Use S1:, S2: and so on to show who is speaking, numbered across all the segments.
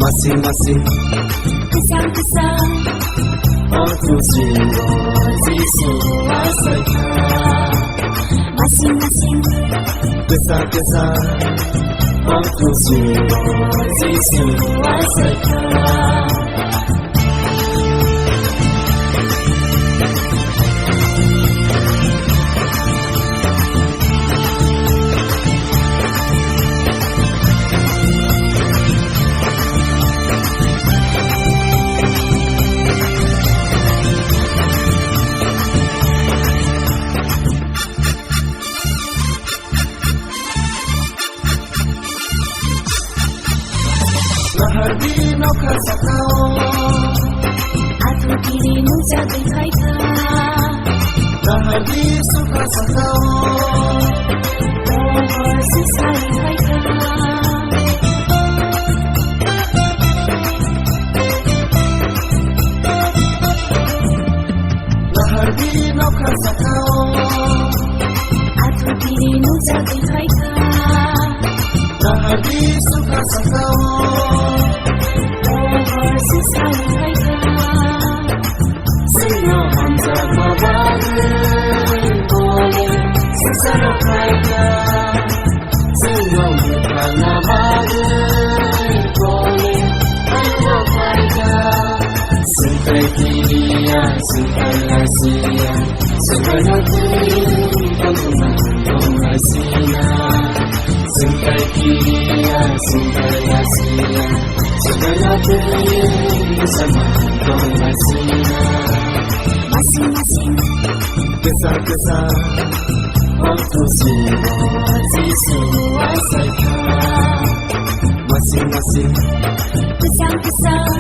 S1: masing-masing
S2: kesan-kesan
S1: untuk jiwa disuarakan.
S2: Masing-masing
S1: kesan-kesan untuk jiwa disuarakan. Lahar di noka sakau,
S2: aku dirimu jadi baiklah.
S1: lahar di suka sakau,
S2: Pohon sesali baiklah.
S1: lahar di noka sakau,
S2: Aku dirimu jadi baiklah.
S1: lahar di suka sakau,
S2: Pohon sesali baiklah.
S1: semua hamzah mabari boleh secara kaitan, semua bukan mabari boleh ayo kaitan. Sampai kiriya, sampai Asia, sampai nanti kamu Asia. Sampai kiriya, sampai Asia, sampai nanti bersama kamu Asia.
S2: Masing-masing
S1: Kesan-kesan untuk jiwa disuarakan. Masing-masing
S2: kesan-kesan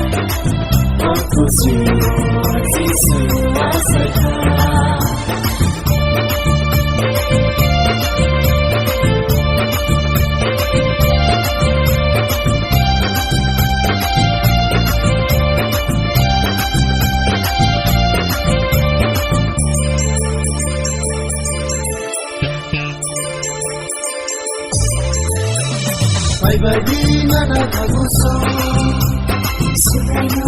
S1: untuk jiwa disuarakan. Bye-bye di nada baguso,
S2: supaya